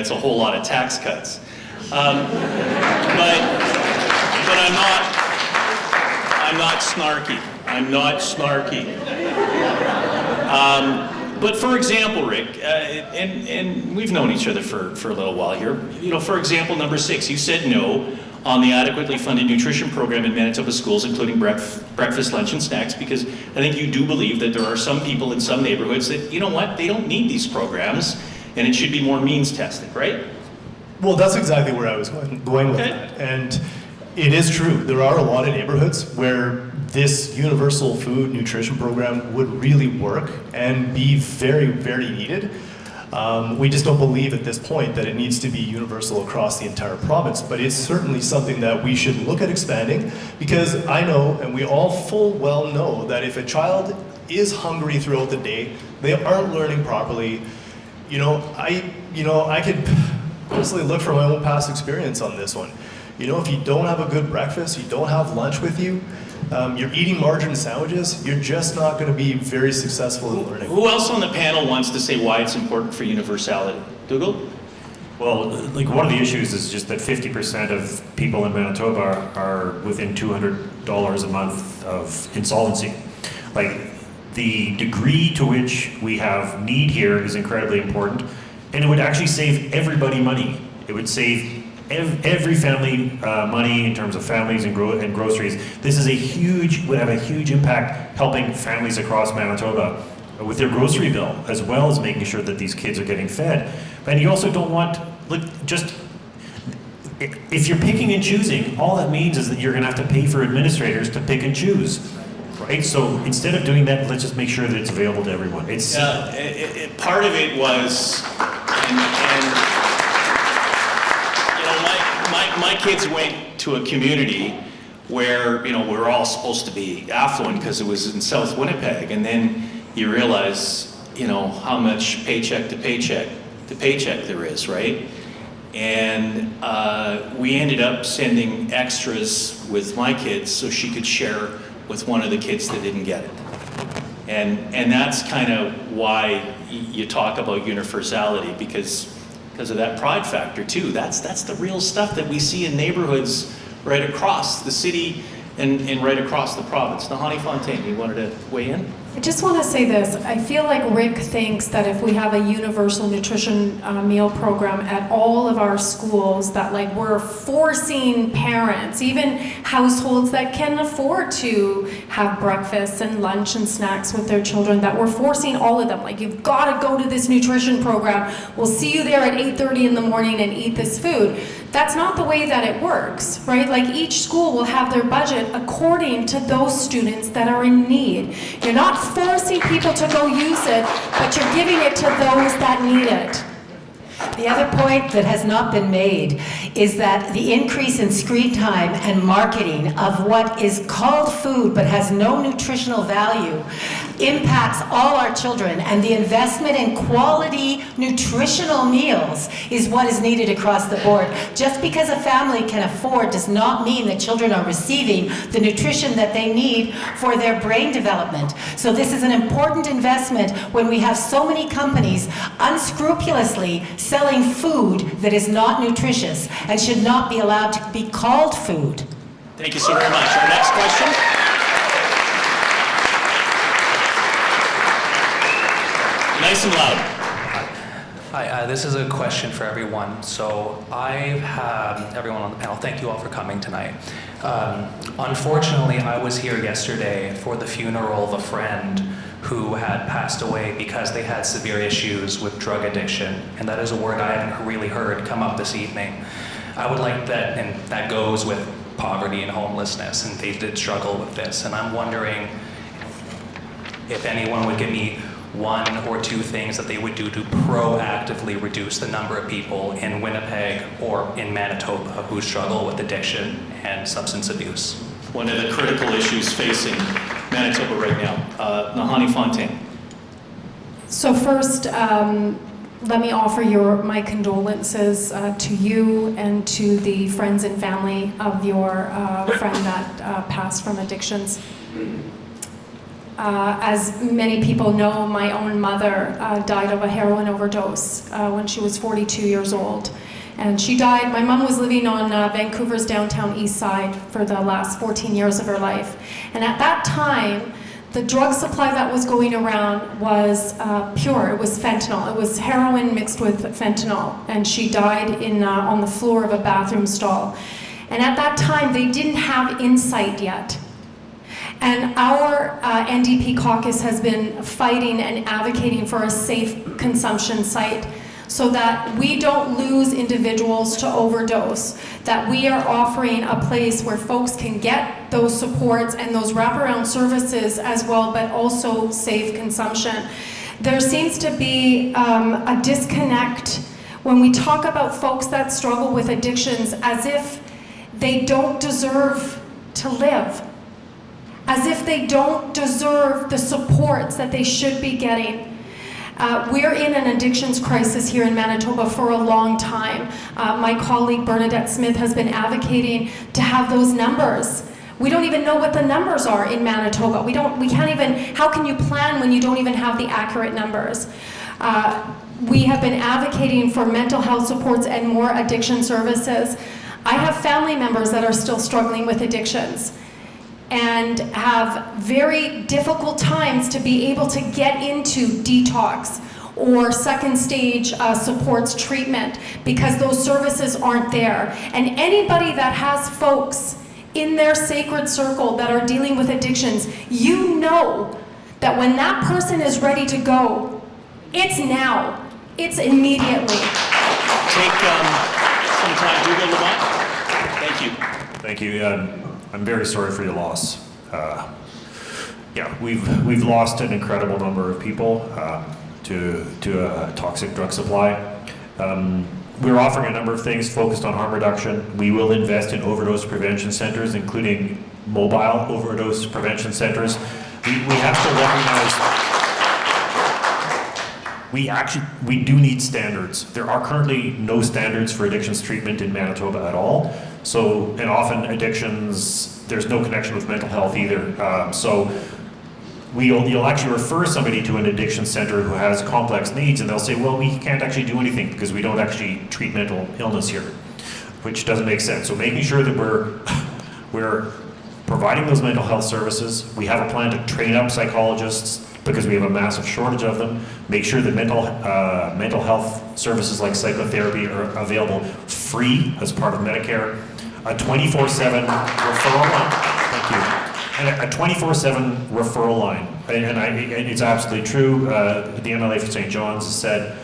It's a whole lot of tax cuts. But I'm not snarky. I'm not snarky. But for example, Rick, and we've known each other for a little while here. You know, for example, number 6, you said no on the adequately funded nutrition program in Manitoba schools, including breakfast, lunch, and snacks, because I think you do believe that there are some people in some neighborhoods that, you know what, they don't need these programs, and it should be more means tested, right? Well, that's exactly where I was going with that. And it is true. There are a lot of neighborhoods where this universal food nutrition program would really work and be very, very needed. We just don't believe at this point that it needs to be universal across the entire province, but it's certainly something that we should look at expanding, because I know, and we all full well know, that if a child is hungry throughout the day, they aren't learning properly. I could personally look for my own past experience on this one. You know, if you don't have a good breakfast, you don't have lunch with you, you're eating margarine sandwiches, you're just not going to be very successful in learning. Who else on the panel wants to say why it's important for universality? Dougal? Well, like, one of the issues is just that 50% of people in Manitoba are within $200 a month of insolvency. Like, the degree to which we have need here is incredibly important, and it would actually save everybody money. It would save every family money in terms of families and groceries. This is would have a huge impact helping families across Manitoba with their grocery bill, as well as making sure that these kids are getting fed. And you also don't want, if you're picking and choosing, all that means is that you're gonna have to pay for administrators to pick and choose, right? So instead of doing that, let's just make sure that it's available to everyone. It's part of it was, my kids went to a community where, we were all supposed to be affluent because it was in South Winnipeg, and then you realize, how much paycheck to paycheck there is, right? And we ended up sending extras with my kids so she could share with one of the kids that didn't get it. And that's kind of why you talk about universality, because of that pride factor too. That's the real stuff that we see in neighborhoods right across the city and right across the province. Nahani Fontaine, you wanted to weigh in? I just want to say this. I feel like Rick thinks that if we have a universal nutrition meal program at all of our schools, that we're forcing parents, even households that can afford to have breakfast and lunch and snacks with their children, that we're forcing all of them. You've got to go to this nutrition program. We'll see you there at 8:30 in the morning and eat this food. That's not the way that it works, right? Each school will have their budget according to those students that are in need. You're not forcing people to go use it, but you're giving it to those that need it. The other point that has not been made is that the increase in screen time and marketing of what is called food but has no nutritional value impacts all our children, and the investment in quality nutritional meals is what is needed across the board. Just because a family can afford does not mean that children are receiving the nutrition that they need for their brain development. So this is an important investment when we have so many companies unscrupulously selling food that is not nutritious and should not be allowed to be called food. Thank you so very much. Our next question. Nice and loud. Hi, this is a question for everyone. So everyone on the panel, thank you all for coming tonight. Unfortunately, I was here yesterday for the funeral of a friend who had passed away because they had severe issues with drug addiction. And that is a word I haven't really heard come up this evening. I would like that, and that goes with poverty and homelessness, and they did struggle with this. And I'm wondering if anyone would give me 1 or 2 things that they would do to proactively reduce the number of people in Winnipeg or in Manitoba who struggle with addiction and substance abuse. One of the critical issues facing Manitoba right now. Nahani Fontaine. So first, let me offer my condolences to you and to the friends and family of your friend that passed from addictions. As many people know, my own mother died of a heroin overdose when she was 42 years old. And she died, my mom was living on Vancouver's downtown east side for the last 14 years of her life. And at that time, the drug supply that was going around was pure. It was fentanyl. It was heroin mixed with fentanyl. And she died on the floor of a bathroom stall. And at that time, they didn't have insight yet. And our NDP caucus has been fighting and advocating for a safe consumption site so that we don't lose individuals to overdose, that we are offering a place where folks can get those supports and those wraparound services as well, but also safe consumption. There seems to be a disconnect when we talk about folks that struggle with addictions as if they don't deserve to live, as if they don't deserve the supports that they should be getting. We're in an addictions crisis here in Manitoba for a long time. My colleague Bernadette Smith has been advocating to have those numbers. We don't even know what the numbers are in Manitoba. We can't even, how can you plan when you don't even have the accurate numbers? We have been advocating for mental health supports and more addiction services. I have family members that are still struggling with addictions and have very difficult times to be able to get into detox or second stage supports treatment because those services aren't there. And anybody that has folks in their sacred circle that are dealing with addictions, you know that when that person is ready to go, it's now, it's immediately. Take some time. Do you go, Lamont? Thank you. Thank you. I'm very sorry for your loss. Yeah, we've lost an incredible number of people to a toxic drug supply. We're offering a number of things focused on harm reduction. We will invest in overdose prevention centers, including mobile overdose prevention centers. We have to recognize we do need standards. There are currently no standards for addictions treatment in Manitoba at all. So, and often addictions, there's no connection with mental health either. So you'll actually refer somebody to an addiction center who has complex needs and they'll say, well, we can't actually do anything because we don't actually treat mental illness here, which doesn't make sense. So making sure that we're providing those mental health services. We have a plan to train up psychologists because we have a massive shortage of them. Make sure that mental health services like psychotherapy are available free as part of Medicare. A 24/7 referral line. Thank you. And a 24/7 referral line. And it's absolutely true. The MLA for St. John's has said,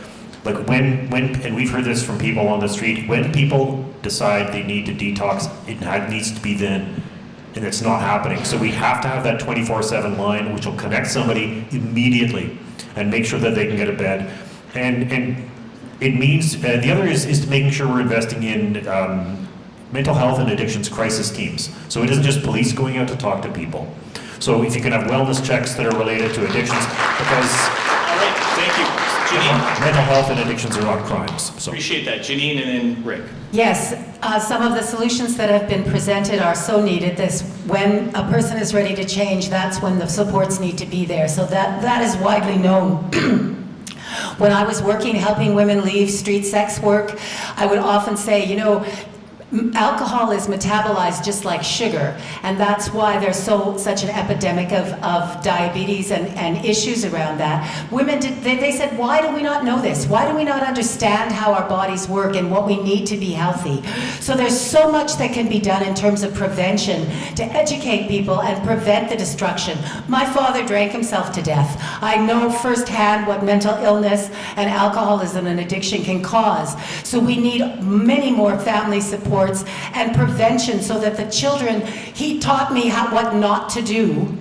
like when, and we've heard this from people on the street, when people decide they need to detox, it needs to be then. And it's not happening. So we have to have that 24/7 line which will connect somebody immediately and make sure that they can get a bed. And it means, the other is to making sure we're investing in mental health and addictions crisis teams. So it isn't just police going out to talk to people. So if you can have wellness checks that are related to addictions, because All right, thank you. Janine, mental health and addictions are not crimes. So. appreciate that. Janine and then Rick. Yes, some of the solutions that have been presented are so needed. When a person is ready to change, that's when the supports need to be there. So that is widely known. When I was helping women leave street sex work, I would often say, alcohol is metabolized just like sugar, and that's why there's such an epidemic of diabetes and issues around that. Women, they said, why do we not know this? Why do we not understand how our bodies work and what we need to be healthy? So there's so much that can be done in terms of prevention to educate people and prevent the destruction. My father drank himself to death. I know firsthand what mental illness and alcoholism and addiction can cause. So we need many more family supports and prevention so that the children, he taught me what not to do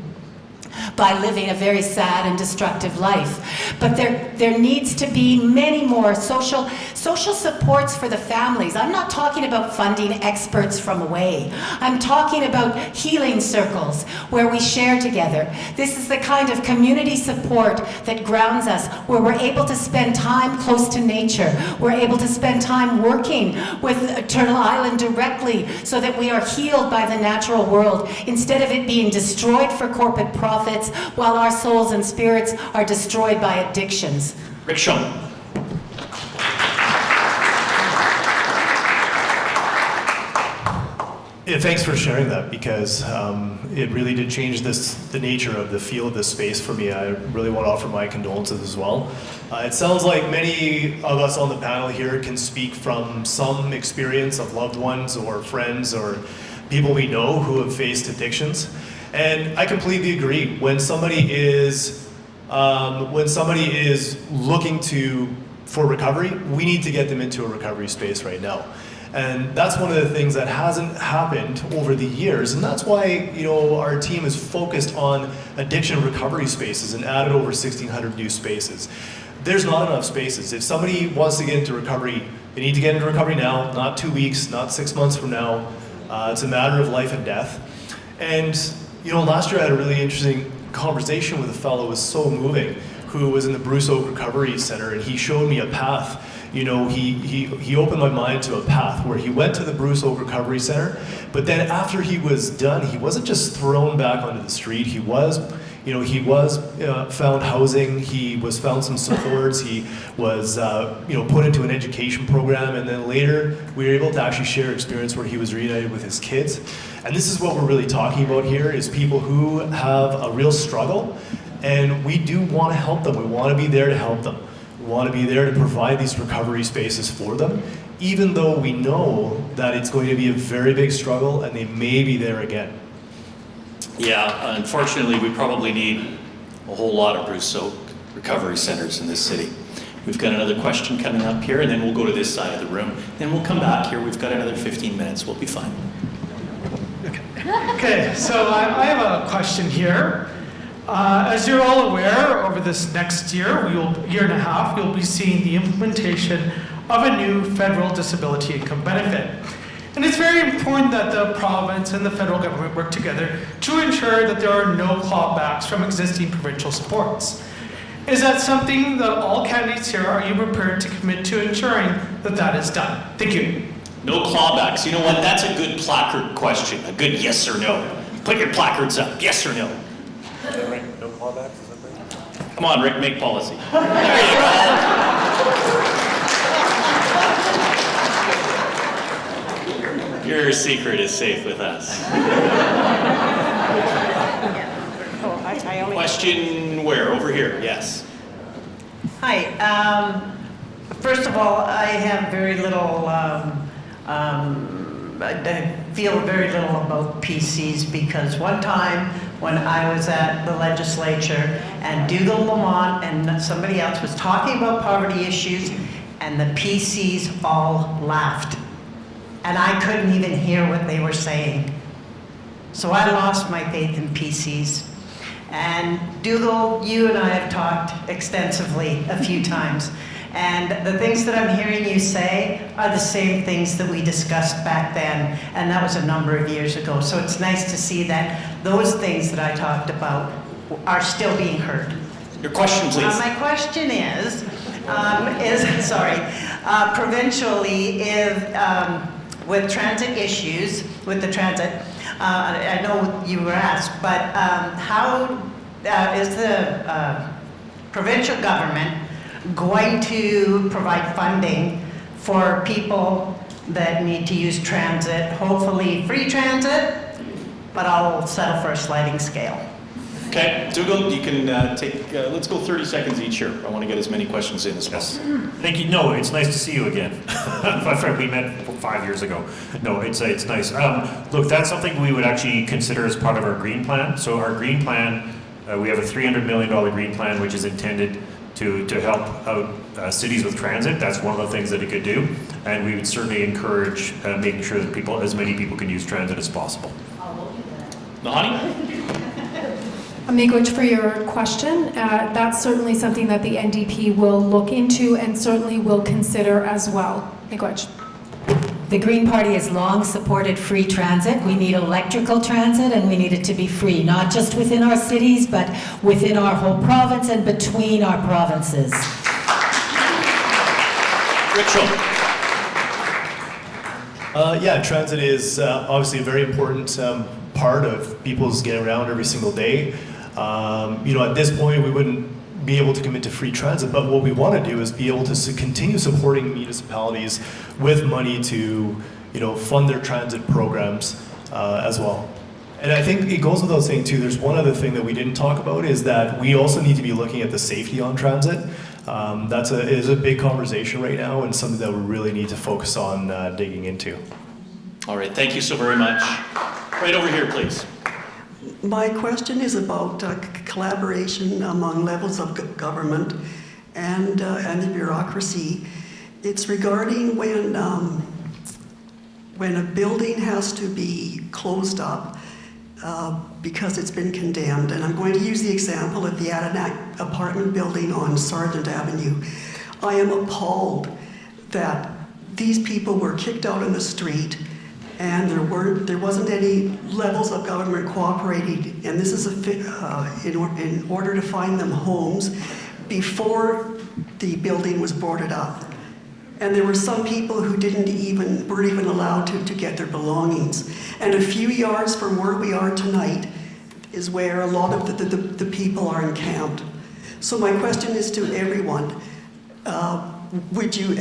by living a very sad and destructive life. But there needs to be many more social social supports for the families. I'm not talking about funding experts from away. I'm talking about healing circles where we share together. This is the kind of community support that grounds us, where we're able to spend time close to nature. We're able to spend time working with Turtle Island directly so that we are healed by the natural world instead of it being destroyed for corporate profits while our souls and spirits are destroyed by addictions. Rick Schoen. Yeah, thanks for sharing that, because it really did change the nature of the feel of this space for me. I really want to offer my condolences as well. It sounds like many of us on the panel here can speak from some experience of loved ones or friends or people we know who have faced addictions. And I completely agree. When somebody is looking for recovery, we need to get them into a recovery space right now. And that's one of the things that hasn't happened over the years, and that's why, you know, our team is focused on addiction recovery spaces and added over 1,600 new spaces. There's not enough spaces. If somebody wants to get into recovery, they need to get into recovery now, not 2 weeks, not 6 months from now. It's a matter of life and death. And, you know, last year I had a really interesting conversation with a fellow who was so moving, who was in the Bruce Oak Recovery Center, and he showed me a path. You know, he opened my mind to a path where he went to the Bruce Oak Recovery Center, but then after he was done, he wasn't just thrown back onto the street. He was found housing. He was found some supports. He was, put into an education program, and then later we were able to actually share experience where he was reunited with his kids. And this is what we're really talking about here: is people who have a real struggle, and we do want to help them. We want to be there to help them. We want to be there to provide these recovery spaces for them, even though we know that it's going to be a very big struggle and they may be there again. Yeah, unfortunately, we probably need a whole lot of Bruce Oak recovery centers in this city. We've got another question coming up here, and then we'll go to this side of the room. Then we'll come back here. We've got another 15 minutes. We'll be fine. Okay, so I have a question here. As you're all aware, over this next year and a half, you'll be seeing the implementation of a new federal disability income benefit. And it's very important that the province and the federal government work together to ensure that there are no clawbacks from existing provincial supports. Is that something that all candidates here, are you prepared to commit to ensuring that that is done? Thank you. No clawbacks. You know what? That's a good placard question. A good yes or no. Put your placards up. Yes or no. No clawbacks, is that right? Come on, Rick, make policy. There you go. Your secret is safe with us. Question where? Over here, yes. Hi. First of all, I have very little, I feel very little about PCs, because one time when I was at the legislature and Dougal Lamont and somebody else was talking about poverty issues, and the PCs all laughed. And I couldn't even hear what they were saying. So I lost my faith in PCs. And Dougal, you and I have talked extensively a few times. And the things that I'm hearing you say are the same things that we discussed back then, and that was a number of years ago. So it's nice to see that those things that I talked about are still being heard. Your question, please. My question is provincially, with transit issues, with the transit, I know you were asked, but how is the provincial government going to provide funding for people that need to use transit, hopefully free transit, but I'll settle for a sliding scale? Okay, Dougal, you can let's go 30 seconds each here. I want to get as many questions in as possible. Thank you. No, it's nice to see you again. My friend, we met 5 years ago. No, it's nice. Look, that's something we would actually consider as part of our green plan. So our green plan, we have a $300 million green plan, which is intended to help out cities with transit. That's one of the things that it could do. And we would certainly encourage making sure that as many people can use transit as possible. Nahani? Miigwech, for your question, that's certainly something that the NDP will look into and certainly will consider as well. Miigwech. The Green Party has long supported free transit. We need electrical transit, and we need it to be free, not just within our cities, but within our whole province and between our provinces. Rachel. Yeah, transit is obviously a very important part of people's getting around every single day. At this point, we wouldn't be able to commit to free transit, but what we want to do is be able to continue supporting municipalities with money to, fund their transit programs as well. And I think it goes without saying too, there's one other thing that we didn't talk about is that we also need to be looking at the safety on transit. That is a big conversation right now and something that we really need to focus on digging into. All right, thank you so very much. Right over here, please. My question is about collaboration among levels of government and the bureaucracy. It's regarding when a building has to be closed up because it's been condemned. And I'm going to use the example of the Adirondack apartment building on Sargent Avenue. I am appalled that these people were kicked out in the street and there wasn't any levels of government cooperating, and this is in order to find them homes before the building was boarded up. And there were some people who weren't even allowed to get their belongings. And a few yards from where we are tonight is where a lot of the people are encamped. So my question is to everyone, would you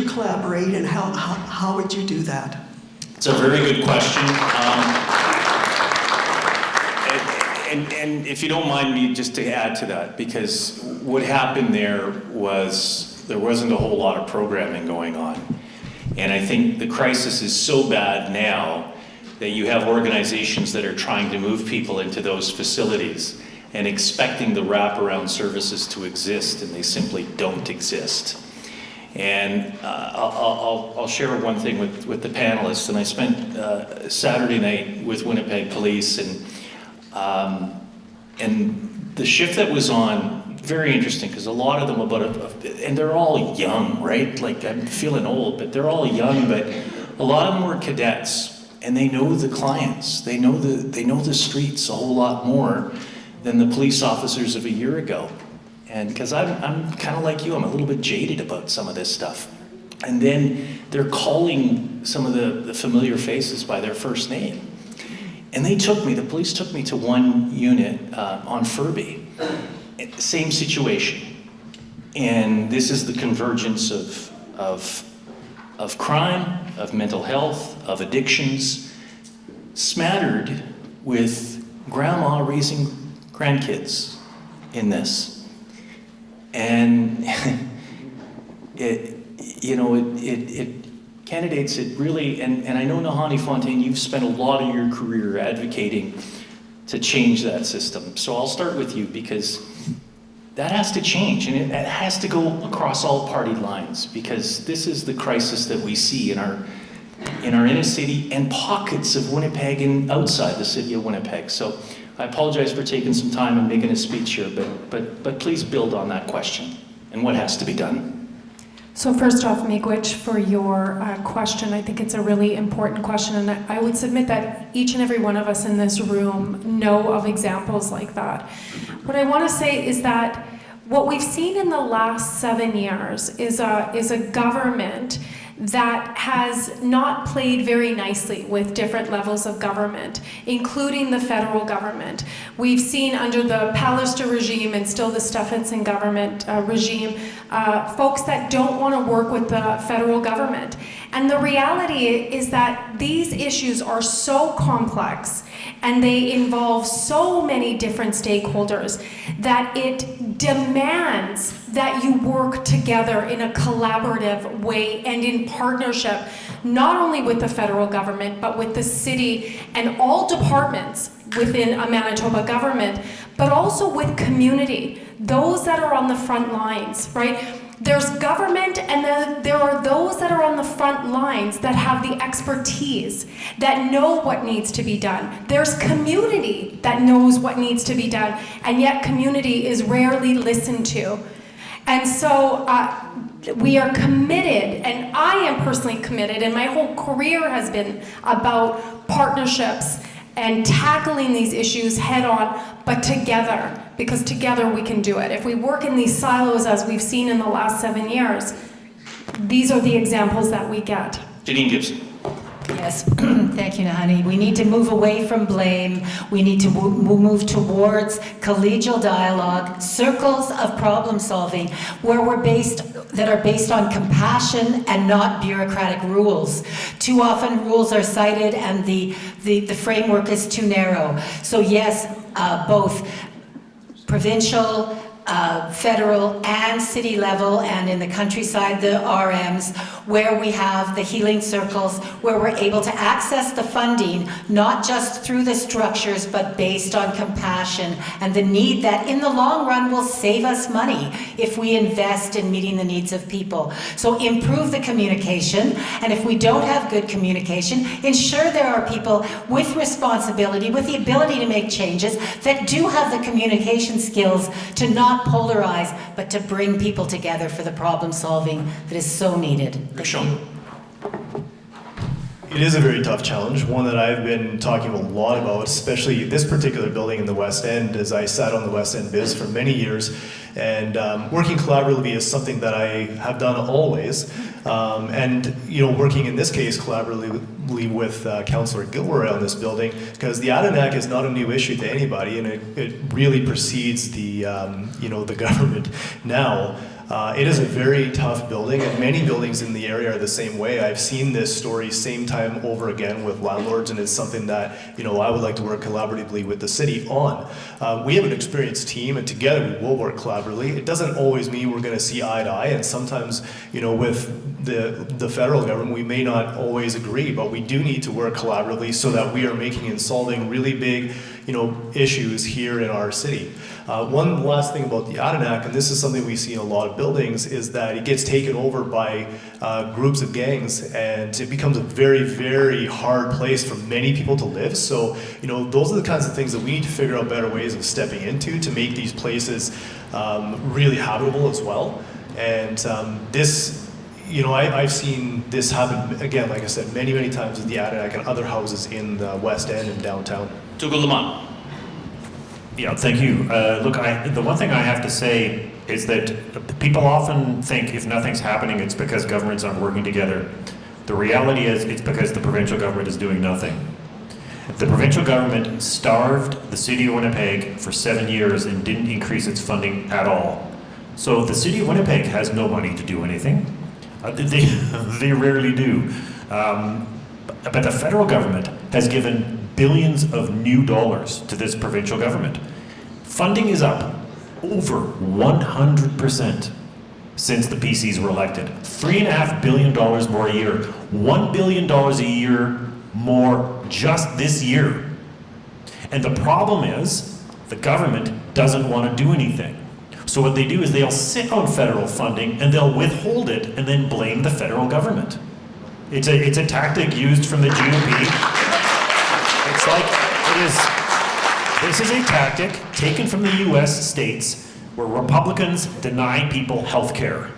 collaborate, and how would you do that? It's a very good question. And if you don't mind me just to add to that, because what happened there wasn't a whole lot of programming going on. And I think the crisis is so bad now that you have organizations that are trying to move people into those facilities and expecting the wraparound services to exist, and they simply don't exist. And I'll share one thing with the panelists. And I spent Saturday night with Winnipeg Police, and the shift that was on, very interesting, because a lot of them and they're all young, right? Like, I'm feeling old, but they're all young. But a lot of them were cadets, and they know the clients. They know the streets a whole lot more than the police officers of a year ago. And because I'm kind of like you, I'm a little bit jaded about some of this stuff. And then they're calling some of the familiar faces by their first name. And the police took me to one unit on Furby. Same situation. And this is the convergence of crime, of mental health, of addictions, smattered with grandma raising grandkids in this. And candidates, it really, and I know Nahanni Fontaine, you've spent a lot of your career advocating to change that system. So I'll start with you, because that has to change, and it has to go across all party lines, because this is the crisis that we see in our inner city and pockets of Winnipeg and outside the city of Winnipeg. So I apologize for taking some time and making a speech here, but please build on that question and what has to be done. So first off, Miigwech, for your question, I think it's a really important question, and I would submit that each and every one of us in this room know of examples like that. What I want to say is that what we've seen in the last 7 years is a government that has not played very nicely with different levels of government, including the federal government. We've seen under the Pallister regime and still the Stephenson government regime, folks that don't want to work with the federal government. And the reality is that these issues are so complex and they involve so many different stakeholders that it demands that you work together in a collaborative way and in partnership, not only with the federal government, but with the city and all departments within a Manitoba government, but also with community, those that are on the front lines, right? There's government, and then there are those that are on the front front lines that have the expertise, that know what needs to be done. There's community that knows what needs to be done, and yet community is rarely listened to. And so we are committed, and I am personally committed, and my whole career has been about partnerships and tackling these issues head on, but together, because together we can do it. If we work in these silos as we've seen in the last 7 years, these are the examples that we get. Janine Gibson. Yes, thank you, Nahani. We need to move away from blame. We need to move towards collegial dialogue, circles of problem solving, that are based on compassion and not bureaucratic rules. Too often rules are cited and the framework is too narrow. So yes, both provincial, federal and city level, and in the countryside, the RMs, where we have the healing circles, where we're able to access the funding, not just through the structures, but based on compassion and the need that in the long run will save us money if we invest in meeting the needs of people. So improve the communication, and if we don't have good communication, ensure there are people with responsibility, with the ability to make changes, that do have the communication skills to not polarize, but to bring people together for the problem solving that is so needed. Thank you. It is a very tough challenge, one that I've been talking a lot about, especially this particular building in the West End, as I sat on the West End Biz for many years. And working collaboratively is something that I have done always. And working in this case collaboratively with Councillor Gilroy on this building, because the Adenac is not a new issue to anybody, and it really precedes the the government now. It is a very tough building, and many buildings in the area are the same way. I've seen this story same time over again with landlords, and it's something that I would like to work collaboratively with the city on. We have an experienced team, and together we will work collaboratively. It doesn't always mean we're going to see eye to eye, and sometimes with the federal government we may not always agree, but we do need to work collaboratively so that we are making and solving really big issues here in our city. One last thing about the Adenac, and this is something we see in a lot of buildings, is that it gets taken over by groups of gangs, and it becomes a very, very hard place for many people to live. So, those are the kinds of things that we need to figure out better ways of stepping into to make these places really habitable as well. And I've seen this happen, again, like I said, many, many times with the Adenac and other houses in the West End and downtown. Tugul Lamont. Yeah, thank you. Look, the one thing I have to say is that people often think if nothing's happening, it's because governments aren't working together. The reality is it's because the provincial government is doing nothing. The provincial government starved the city of Winnipeg for 7 years and didn't increase its funding at all. So the city of Winnipeg has no money to do anything. They rarely do. But the federal government has given billions of new dollars to this provincial government. Funding is up over 100% since the PCs were elected. $3.5 billion more a year, $1 billion a year more just this year. And the problem is the government doesn't want to do anything. So what they do is they'll sit on federal funding and they'll withhold it and then blame the federal government. It's a tactic used from the GOP. It's like, this is a tactic taken from the US states where Republicans deny people health care,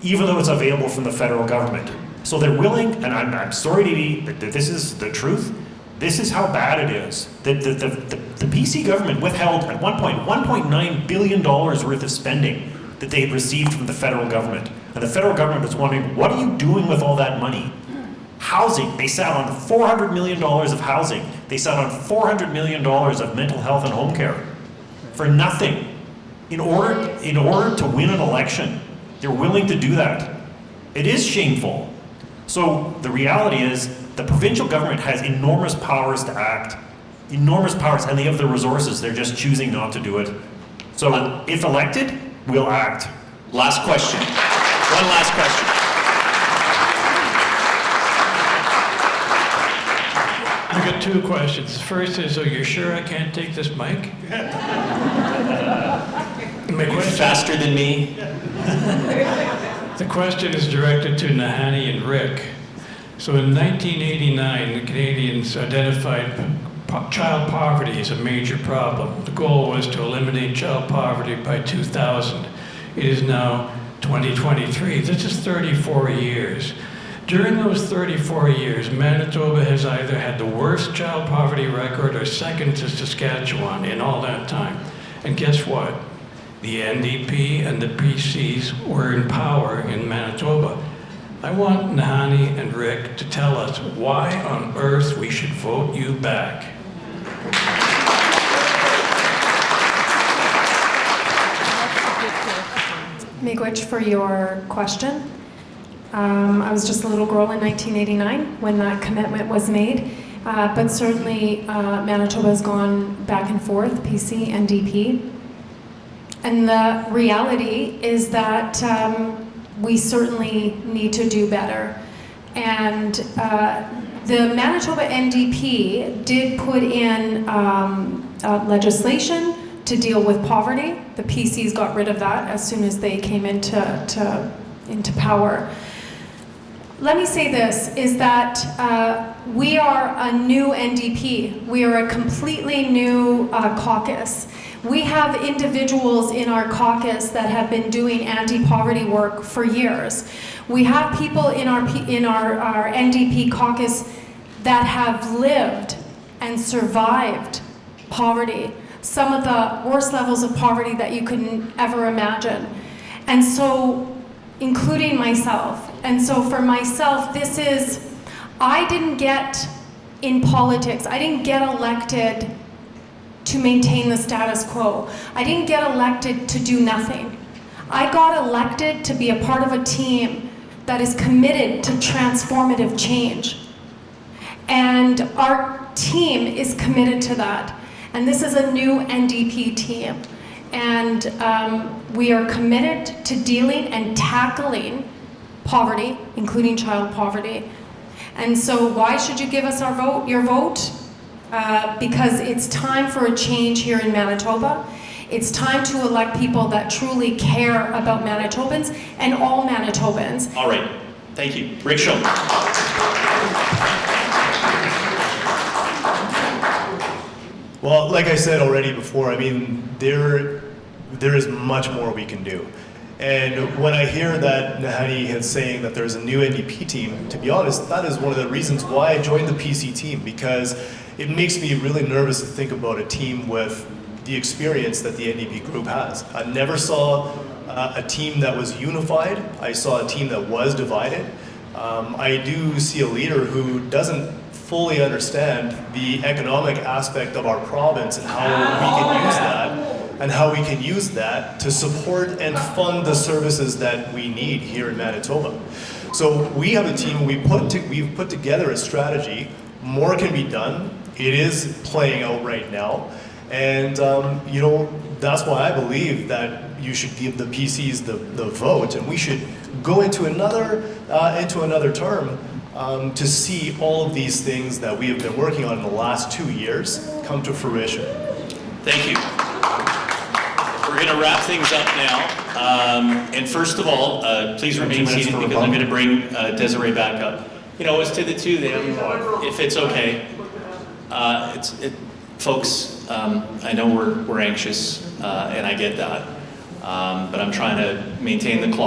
even though it's available from the federal government. So they're willing, and I'm sorry to be, but this is the truth, this is how bad it is. The PC government withheld at one point $1.9 billion worth of spending that they had received from the federal government. And the federal government was wondering, what are you doing with all that money? Housing, they sat on $400 million of housing. They sat on $400 million of mental health and home care for nothing. In order to win an election, they're willing to do that. It is shameful. So the reality is the provincial government has enormous powers to act, enormous powers, and they have the resources. They're just choosing not to do it. So if elected, we'll act. Last question. One last question. I got two questions. First is, are you sure I can't take this mic? My question, Faster than me. The question is directed to Nahani and Rick. So in 1989, the Canadians identified child poverty as a major problem. The goal was to eliminate child poverty by 2000. It is now 2023. This is 34 years. During those 34 years, Manitoba has either had the worst child poverty record or second to Saskatchewan in all that time. And guess what? The NDP and the PCs were in power in Manitoba. I want Nahani and Rick to tell us why on earth we should vote you back. Miigwech, for your question. I was just a little girl in 1989 when that commitment was made, but certainly Manitoba has gone back and forth, PC, NDP. And the reality is that we certainly need to do better. And the Manitoba NDP did put in legislation to deal with poverty. The PCs got rid of that as soon as they came into power. Let me say this, is that we are a new NDP. We are a completely new caucus. We have individuals in our caucus that have been doing anti-poverty work for years. We have people in our NDP caucus that have lived and survived poverty, some of the worst levels of poverty that you could ever imagine. And so, including myself. And so for myself, this is, I didn't get in politics, I didn't get elected to maintain the status quo. I didn't get elected to do nothing. I got elected to be a part of a team that is committed to transformative change. And our team is committed to that. And this is a new NDP team. And we are committed to dealing and tackling poverty, including child poverty. And so why should you give us your vote? Because it's time for a change here in Manitoba. It's time to elect people that truly care about Manitobans and all Manitobans. All right, thank you. Rick Schultz. Well, like I said already before, I mean, there is much more we can do. And when I hear that Nahani is saying that there's a new NDP team, to be honest, that is one of the reasons why I joined the PC team, because it makes me really nervous to think about a team with the experience that the NDP group has. I never saw a team that was unified. I saw a team that was divided. I do see a leader who doesn't fully understand the economic aspect of our province and how we can use that, and how we can use that to support and fund the services that we need here in Manitoba. So we have a team, we've put together a strategy. More can be done. It is playing out right now. And you know, that's why I believe that you should give the PCs the vote, and we should go into another term to see all of these things that we have been working on in the last 2 years come to fruition. Thank you. We're going to wrap things up now. And first of all, please remain seated because I'm going to bring Desiree back up. You know, as to the two of them, if it's okay, folks, I know we're anxious, and I get that, but I'm trying to maintain the clock.